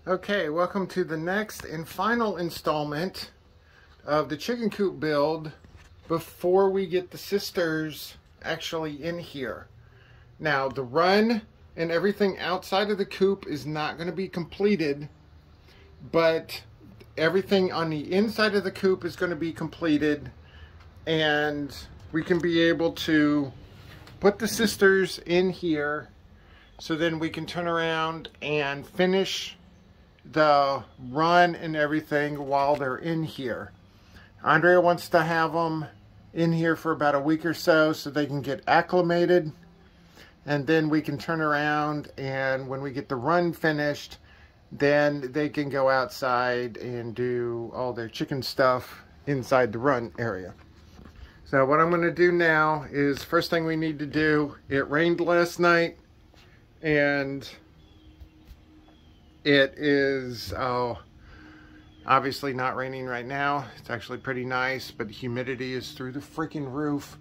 Okay, welcome to the next and final installment of the chicken coop build before we get the sisters actually in here. Now, the run and everything outside of the coop is not going to be completed, but everything on the inside of the coop is going to be completed, and we can be able to put the sisters in here so then we can turn around and finish the run and everything while they're in here. Andrea wants to have them in here for about a week or so they can get acclimated, and then we can turn around, and when we get the run finished, then they can go outside and do all their chicken stuff inside the run area. So what I'm going to do now is, first thing we need to do, it rained last night, and it is obviously not raining right now. It's actually pretty nice, but the humidity is through the freaking roof.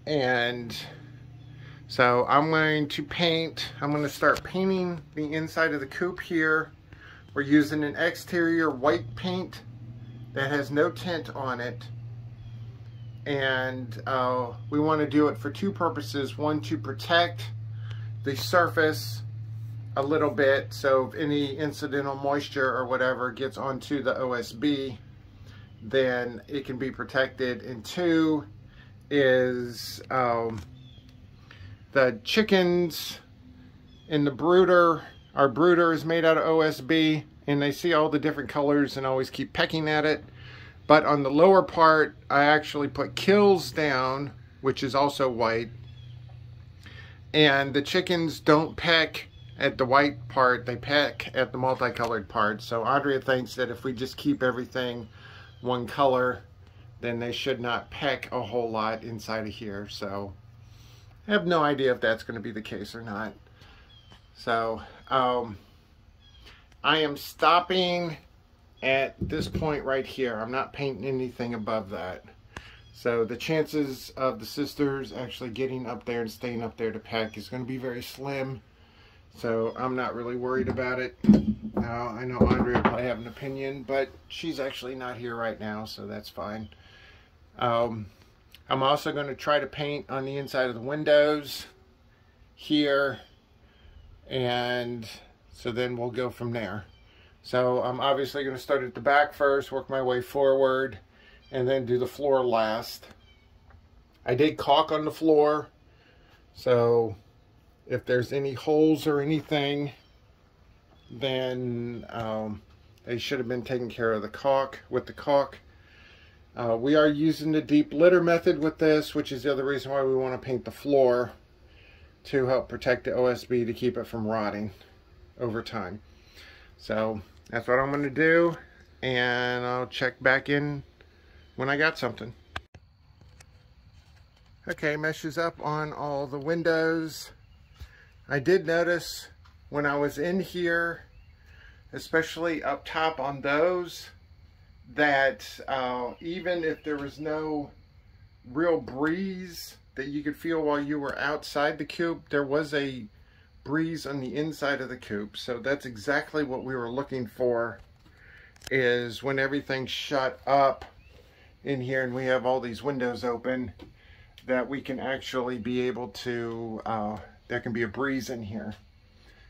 And so I'm going to start painting the inside of the coop here. We're using an exterior white paint that has no tint on it. And we want to do it for two purposes. One, to protect the surface a little bit, so if any incidental moisture or whatever gets onto the OSB, then it can be protected. And two is the chickens in the brooder. Our brooder is made out of OSB, and they see all the different colors and always keep pecking at it. But on the lower part, I actually put kills down, which is also white. And the chickens don't peck at the white part, they peck at the multicolored part. So Andrea thinks that if we just keep everything one color, then they should not peck a whole lot inside of here. So I have no idea if that's going to be the case or not. So I am stopping at this point right here. I'm not painting anything above that. So the chances of the sisters actually getting up there and staying up there to peck is going to be very slim. So I'm not really worried about it. Now, I know Andrea will probably have an opinion, but she's actually not here right now, so that's fine. I'm also going to try to paint on the inside of the windows here, and so then we'll go from there. So I'm obviously going to start at the back first, work my way forward, and then do the floor last. I did caulk on the floor, so if there's any holes or anything, then they should have been taken care of with the caulk. We are using the deep litter method with this, which is the other reason why we want to paint the floor, to help protect the OSB to keep it from rotting over time. So that's what I'm going to do, and I'll check back in when I got something. Okay, meshes up on all the windows. I did notice when I was in here, especially up top on those, that even if there was no real breeze that you could feel while you were outside the coop, there was a breeze on the inside of the coop. So that's exactly what we were looking for, is when everything's shut up in here and we have all these windows open, that we can actually be able to, there can be a breeze in here.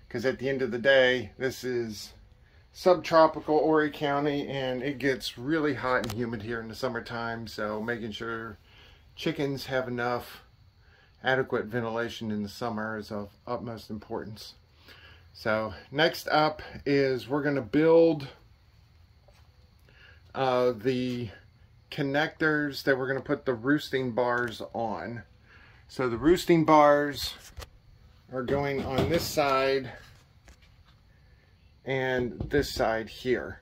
Because at the end of the day, this is subtropical Horry County, and it gets really hot and humid here in the summertime, so making sure chickens have enough adequate ventilation in the summer is of utmost importance. So next up is we're going to build the connectors that we're going to put the roosting bars on. So the roosting bars are going on this side and this side here.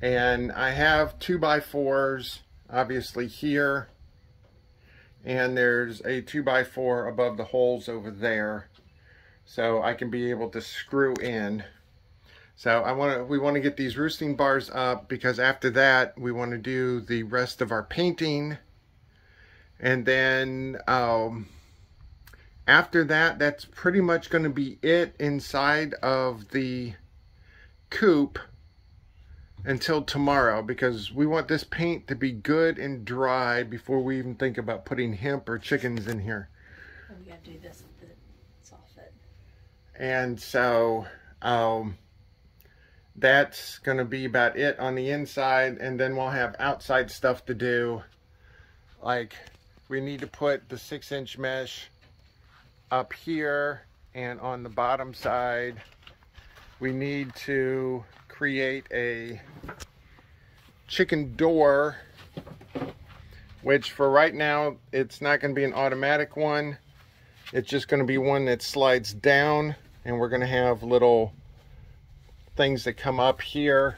And I have 2x4s obviously here, and there's a 2x4 above the holes over there, so I can be able to screw in. So we want to get these roosting bars up, because after that we want to do the rest of our painting, and then after that, that's pretty much going to be it inside of the coop until tomorrow because we want this paint to be good and dry before we even think about putting hemp or chickens in here. Oh, we gotta do this with the soffit. And so that's going to be about it on the inside, and then we'll have outside stuff to do. Like, we need to put the 6-inch mesh up here, and on the bottom side we need to create a chicken door, which for right now it's not going to be an automatic one. It's just going to be one that slides down, and we're going to have little things that come up here.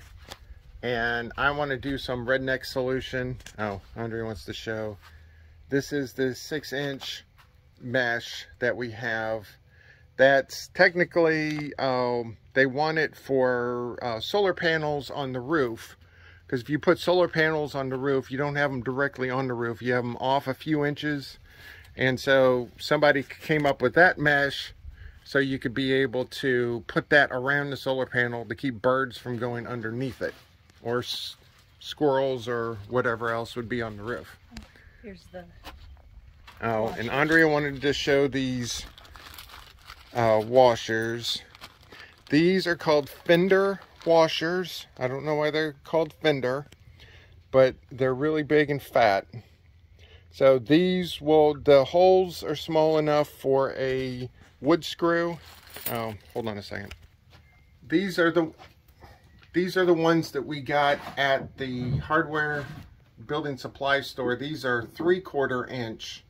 And I want to do some redneck solution. Oh, Andre wants to show. This is the 6-inch mesh that we have. That's technically, they want it for solar panels on the roof. Because if you put solar panels on the roof, you don't have them directly on the roof. You have them off a few inches. And so somebody came up with that mesh so you could be able to put that around the solar panel to keep birds from going underneath it. Or squirrels or whatever else would be on the roof. Here's the... Oh, and Andrea wanted to show these washers. These are called fender washers. I don't know why they're called fender, but they're really big and fat. So these will, the holes are small enough for a wood screw. Oh, hold on a second. These are the ones that we got at the hardware building supply store. These are 3/4 inch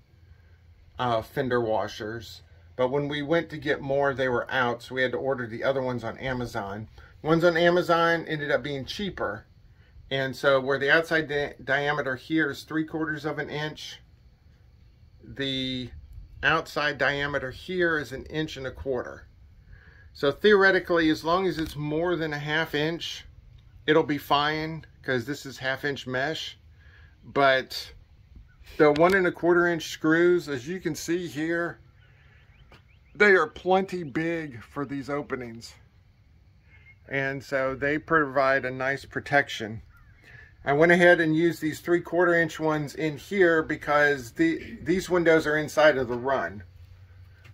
fender washers. But when we went to get more, they were out, so we had to order the other ones on Amazon. Ones on Amazon ended up being cheaper. And so where the outside diameter here is 3/4 inch, the outside diameter here is 1 1/4 inch. So theoretically, as long as it's more than 1/2 inch, it'll be fine, because this is 1/2 inch mesh. But the 1 1/4 inch screws, as you can see here, they are plenty big for these openings. And so they provide a nice protection. I went ahead and used these 3/4 inch ones in here because these windows are inside of the run.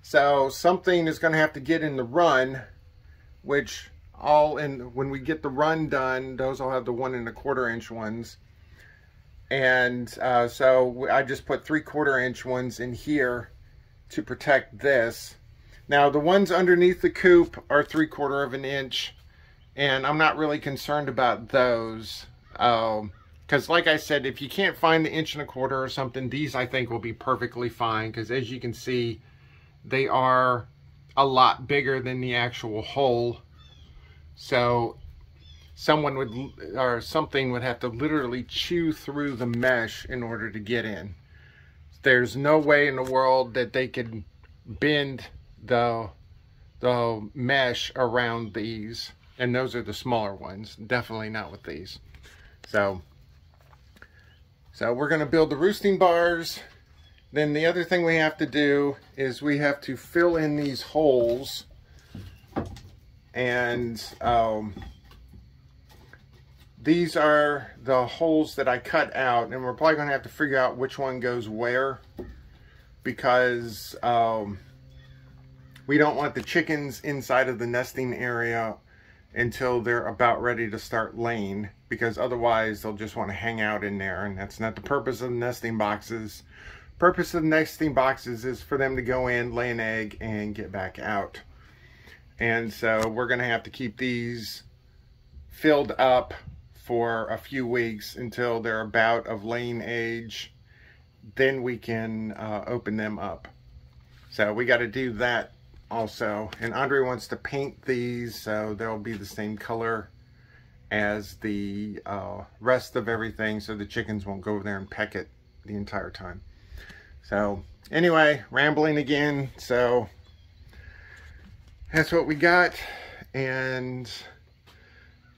So something is going to have to get in the run, which when we get the run done, those will have the 1 1/4 inch ones. And so I just put 3/4 inch ones in here to protect this. Now the ones underneath the coop are 3/4 inch, and I'm not really concerned about those. Because like I said, if you can't find the 1 1/4 inch or something, these I think will be perfectly fine, because as you can see, they are a lot bigger than the actual hole. So someone would, or something would have to literally chew through the mesh in order to get in. There's no way in the world that they could bend the mesh around these. And those are the smaller ones. Definitely not with these. So we're going to build the roosting bars. Then the other thing we have to do is we have to fill in these holes. And these are the holes that I cut out. And we're probably going to have to figure out which one goes where. Because we don't want the chickens inside of the nesting area until they're about ready to start laying, because otherwise they'll just want to hang out in there, and that's not the purpose of the nesting boxes. Purpose of the nesting boxes is for them to go in, lay an egg, and get back out. And so we're going to have to keep these filled up for a few weeks until they're about of laying age. Then we can open them up. So we got to do that also. And Andre wants to paint these so they'll be the same color as the rest of everything, so the chickens won't go over there and peck it the entire time. So anyway, rambling again. So that's what we got. And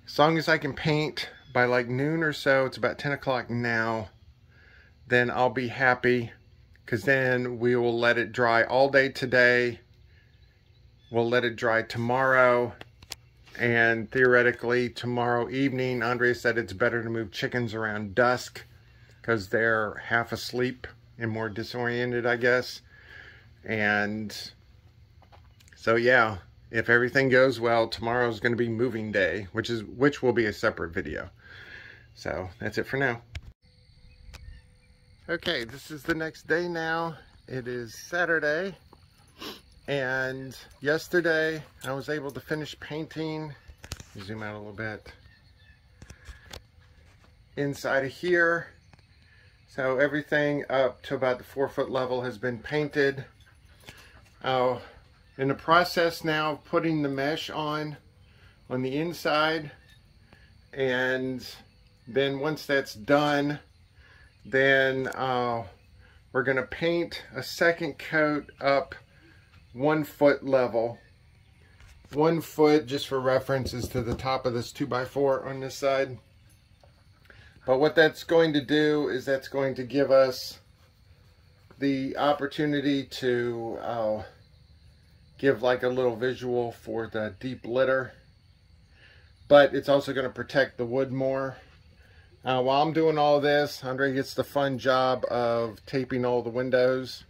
as long as I can paint by like noon or so, it's about 10 o'clock now, then I'll be happy, because then we will let it dry all day today. We'll let it dry tomorrow, And theoretically, tomorrow evening, Andrea said it's better to move chickens around dusk because they're half asleep and more disoriented, I guess. And so, yeah, if everything goes well, tomorrow's going to be moving day, which will be a separate video. So that's it for now. Okay, this is the next day now. It is Saturday. And yesterday I was able to finish painting, zoom out a little bit, inside of here. So everything up to about the 4-foot level has been painted. In the process now of putting the mesh on the inside, and then once that's done, then we're going to paint a second coat up 1 foot level. 1 foot, just for reference, is to the top of this 2x4 on this side. But what that's going to do is that's going to give us the opportunity to give like a little visual for the deep litter. But it's also going to protect the wood more. While I'm doing all this, Andre gets the fun job of taping all the windows.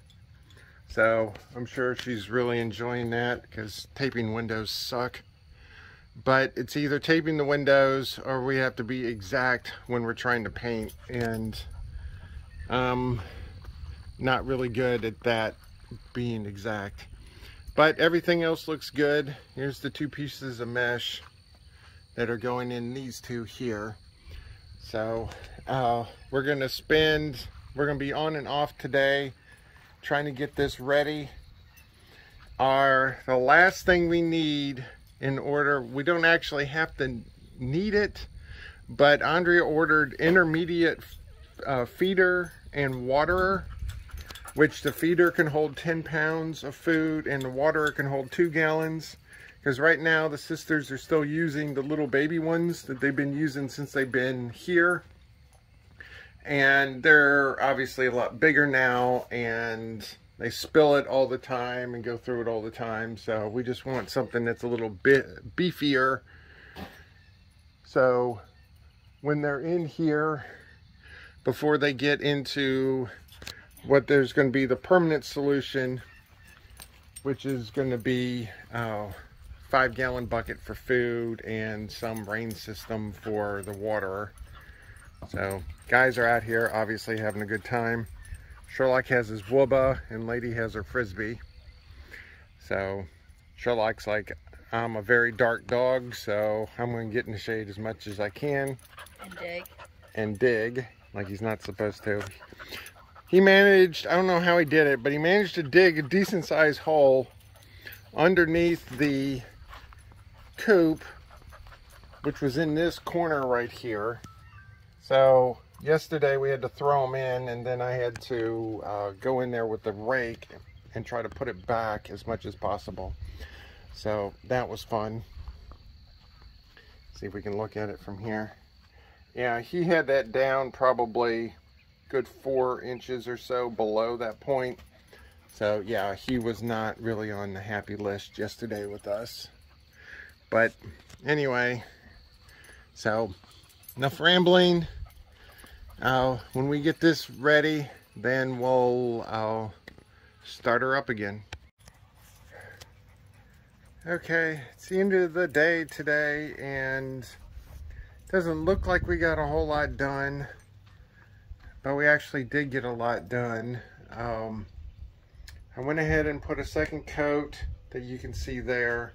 So I'm sure she's really enjoying that because taping windows suck. But it's either taping the windows or we have to be exact when we're trying to paint. And I'm not really good at that, being exact. But everything else looks good. Here's the 2 pieces of mesh that are going in these 2 here. So we're going to be on and off today, trying to get this ready. The last thing we need in order, we don't actually have to need it, but Andrea ordered intermediate feeder and waterer, which the feeder can hold 10 pounds of food and the waterer can hold 2 gallons. Because right now the sisters are still using the little baby ones that they've been using since they've been here. And they're obviously a lot bigger now and they spill it all the time and go through it all the time. So we just want something that's a little bit beefier. So when they're in here, before they get into what there's going to be the permanent solution, which is going to be 5-gallon bucket for food and some rain system for the waterer. So guys are out here obviously having a good time. Sherlock has his wooba and Lady has her frisbee. So Sherlock's like, I'm a very dark dog, so I'm going to get in the shade as much as I can. And dig like he's not supposed to. He managed, I don't know how he did it, but he managed to dig a decent sized hole underneath the coop, which was in this corner right here. So yesterday we had to throw them in, and then I had to go in there with the rake and try to put it back as much as possible. So that was fun. See if we can look at it from here. Yeah, he had that down probably good 4 inches or so below that point. So yeah, he was not really on the happy list yesterday with us. But anyway, so enough rambling. When we get this ready, then we'll start her up again. Okay, it's the end of the day today, and it doesn't look like we got a whole lot done, but we actually did get a lot done. I went ahead and put a second coat that you can see there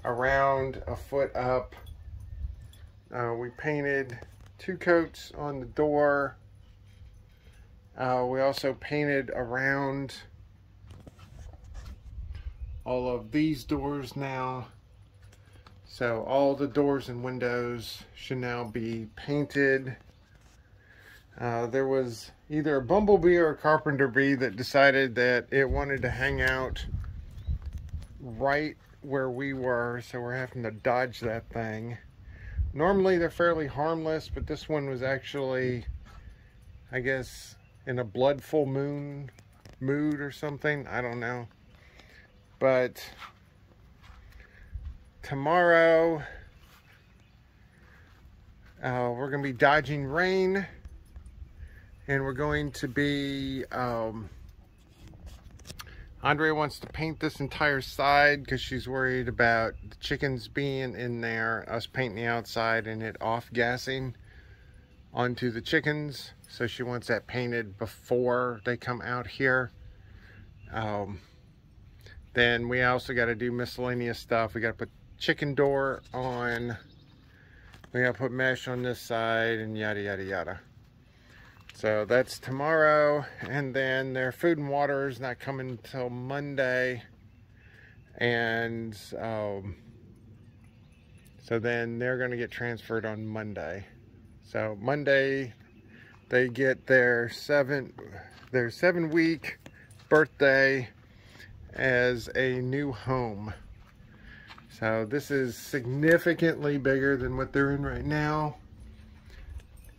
around a foot up. We painted 2 coats on the door. We also painted around all of these doors now. So all the doors and windows should now be painted. There was either a bumblebee or a carpenter bee that decided that it wanted to hang out right where we were, so we're having to dodge that thing. Normally they're fairly harmless, but this one was actually, I guess, in a blood full moon mood or something. I don't know. But tomorrow we're going to be dodging rain, and we're going to be Andrea wants to paint this entire side because she's worried about the chickens being in there, us painting the outside and it off-gassing onto the chickens. So she wants that painted before they come out here. Then we also got to do miscellaneous stuff. We got to put chicken door on. We got to put mesh on this side and yada, yada, yada. So that's tomorrow, and then their food and water is not coming until Monday, and so then they're going to get transferred on Monday. So Monday they get their 7-week birthday as a new home. So this is significantly bigger than what they're in right now.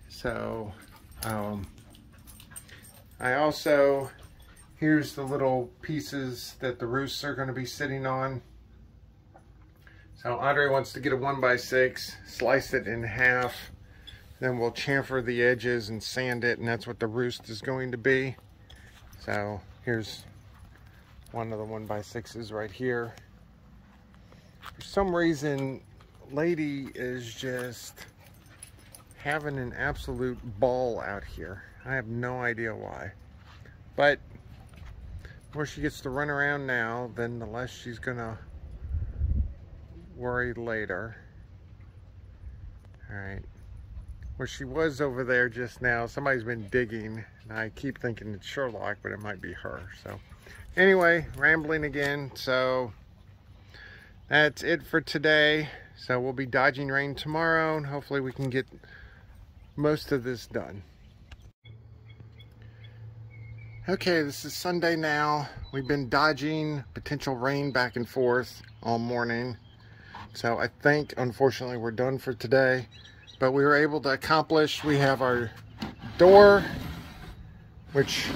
So I also, here's the little pieces that the roosts are going to be sitting on. So Andre wants to get a 1x6, slice it in half, then we'll chamfer the edges and sand it, and that's what the roost is going to be. So here's one of the 1x6s right here. For some reason, Lady is just having an absolute ball out here. I have no idea why. But the more she gets to run around now, then the less she's gonna worry later. Alright. Where she was over there just now, somebody's been digging, and I keep thinking it's Sherlock, but it might be her. So anyway, rambling again. So that's it for today. So we'll be dodging rain tomorrow, and hopefully we can get most of this done. Okay, this is Sunday now. We've been dodging potential rain back and forth all morning. So I think, unfortunately, we're done for today. But we were able to accomplish, we have our door, which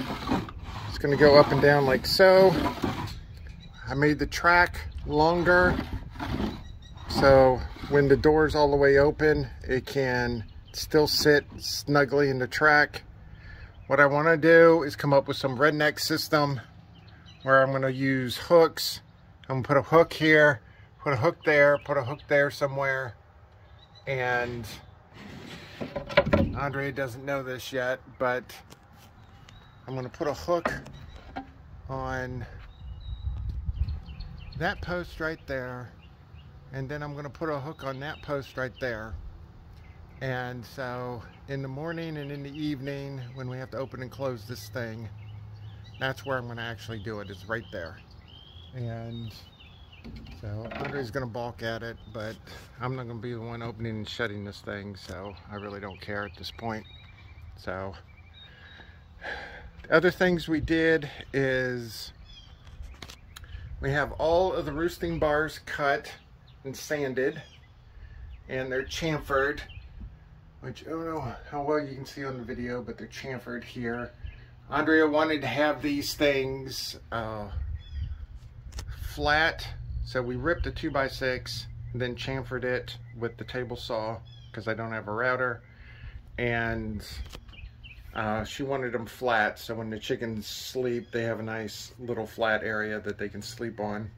is going to go up and down like so. I made the track longer, so when the door is all the way open, it can still sit snugly in the track. What I want to do is come up with some redneck system where I'm going to use hooks. I'm going to put a hook here, put a hook there somewhere, and Andrea doesn't know this yet, but I'm going to put a hook on that post right there, and then I'm going to put a hook on that post right there. And so in the morning and in the evening, when we have to open and close this thing, that's where I'm going to actually do it, is right there. And so Andre's going to balk at it, but I'm not going to be the one opening and shutting this thing, so I really don't care at this point. So the other things we did is we have all of the roosting bars cut and sanded, and they're chamfered, which I don't know how well you can see on the video, but they're chamfered here. Andrea wanted to have these things flat, so we ripped a 2x6 and then chamfered it with the table saw because I don't have a router, and she wanted them flat, so when the chickens sleep, they have a nice little flat area that they can sleep on.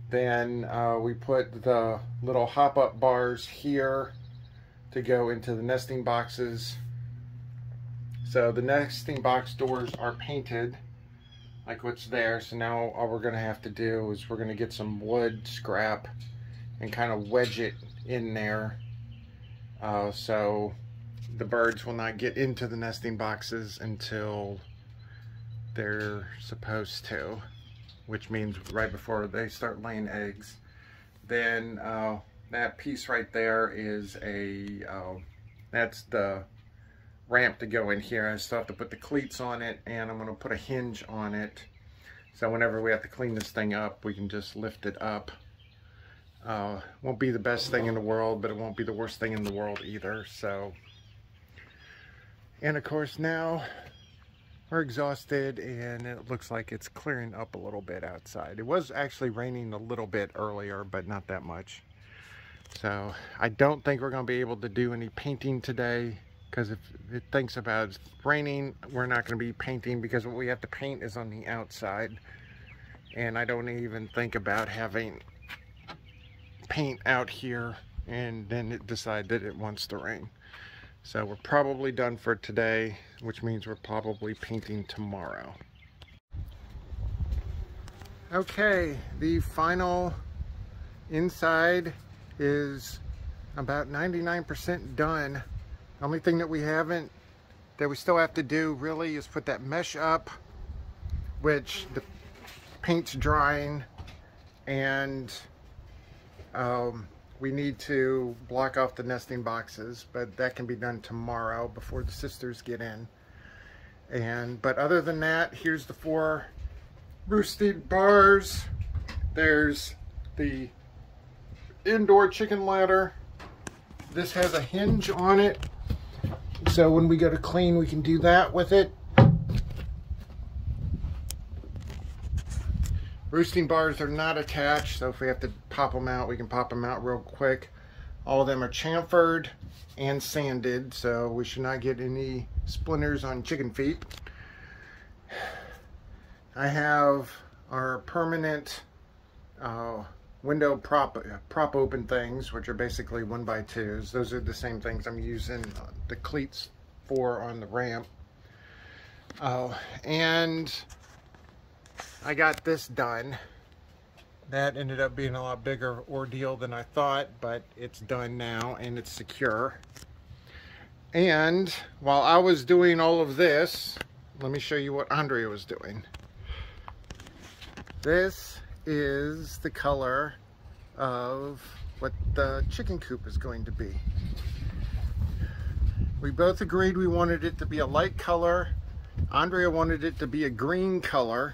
Then we put the little hop-up bars here to go into the nesting boxes. So the nesting box doors are painted like what's there. So now all we're going to have to do is we're going to get some wood scrap and kind of wedge it in there so the birds will not get into the nesting boxes until they're supposed to, which means right before they start laying eggs. Then that piece right there is a that's the ramp to go in here. I still have to put the cleats on it, and I'm going to put a hinge on it, so whenever we have to clean this thing up, we can just lift it up. Won't be the best thing in the world, but it won't be the worst thing in the world either. So, and of course now we're exhausted, and it looks like it's clearing up a little bit outside. It was actually raining a little bit earlier, but not that much. So I don't think we're going to be able to do any painting today, because if it thinks about raining, we're not going to be painting, because what we have to paint is on the outside. And I don't even think about having paint out here and then it decide that it wants to rain. So we're probably done for today, which means we're probably painting tomorrow. Okay, the final inside is about 99% done. The only thing that we still have to do really is put that mesh up, which the paint's drying, and we need to block off the nesting boxes, but that can be done tomorrow before the sisters get in. But other than that, here's the 4 roosted bars. There's the indoor chicken ladder. This has a hinge on it, so when we go to clean, we can do that with it. Roosting bars are not attached, so if we have to pop them out, we can pop them out real quick. All of them are chamfered and sanded, so we should not get any splinters on chicken feet. I have our permanent window prop open things, which are basically 1x2s. Those are the same things I'm using the cleats for on the ramp. And I got this done. That ended up being a lot bigger ordeal than I thought, but it's done now and it's secure. And while I was doing all of this, let me show you what Andrea was doing. This is the color of what the chicken coop is going to be. We both agreed we wanted it to be a light color. Andrea wanted it to be a green color.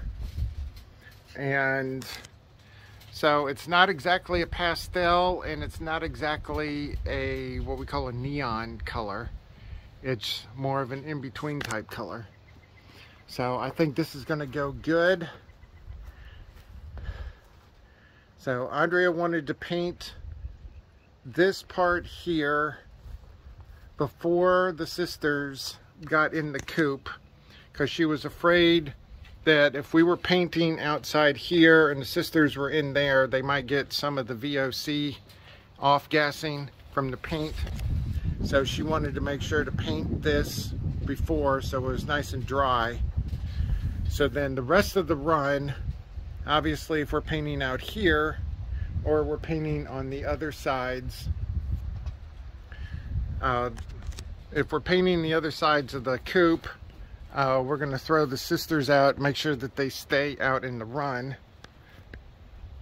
And so it's not exactly a pastel, and it's not exactly a what we call a neon color. It's more of an in-between type color. So I think this is going to go good. So Andrea wanted to paint this part here before the sisters got in the coop, because she was afraid that if we were painting outside here and the sisters were in there, they might get some of the VOC off-gassing from the paint. So she wanted to make sure to paint this before, so it was nice and dry. So then the rest of the run, obviously if we're painting out here or we're painting on the other sides, if we're painting the other sides of the coop, we're going to throw the sisters out, make sure that they stay out in the run,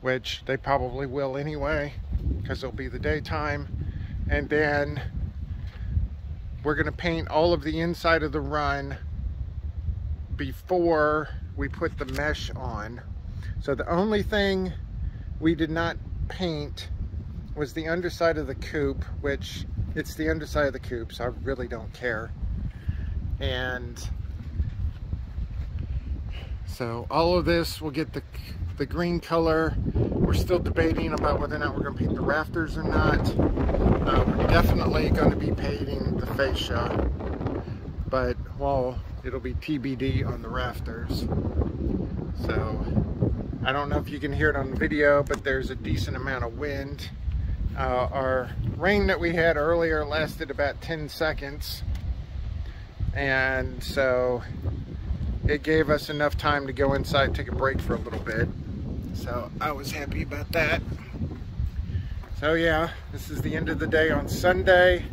which they probably will anyway, because it'll be the daytime. And then we're going to paint all of the inside of the run before we put the mesh on. So the only thing we did not paint was the underside of the coop, which it's the underside of the coop, so I really don't care. And so all of this will get the green color. We're still debating about whether or not we're going to paint the rafters or not. We're definitely going to be painting the fascia, but well, it'll be TBD on the rafters. So I don't know if you can hear it on the video, but there's a decent amount of wind. Our rain that we had earlier lasted about 10 seconds, and so it gave us enough time to go inside and take a break for a little bit. So I was happy about that. So yeah, this is the end of the day on Sunday.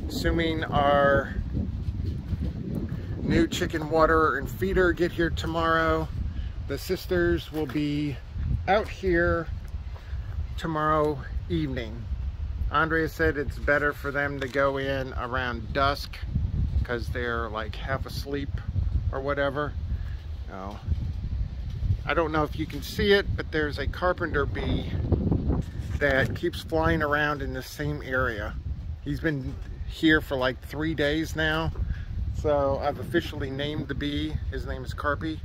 Assuming our new chicken waterer and feeder get here tomorrow, the sisters will be out here tomorrow evening. Andrea said it's better for them to go in around dusk because they're like half asleep or whatever. I don't know if you can see it, but there's a carpenter bee that keeps flying around in the same area. He's been here for like 3 days now, So I've officially named the bee. His name is Carpy.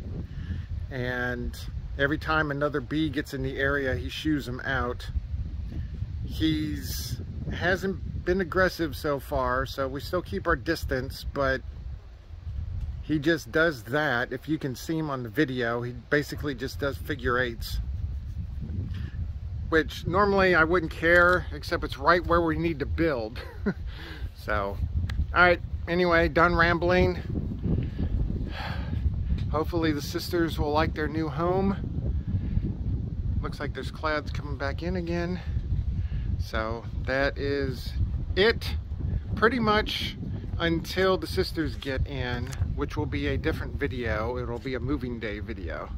And every time another bee gets in the area, he shoos them out. Hasn't been aggressive so far, so we still keep our distance, but he just does that. If you can see him on the video, he basically just does figure eights, which normally I wouldn't care, except it's right where we need to build. So, all right, anyway, done rambling. Hopefully the sisters will like their new home. Looks like there's clouds coming back in again. So that is it, pretty much, until the sisters get in, which will be a different video. It'll be a moving day video.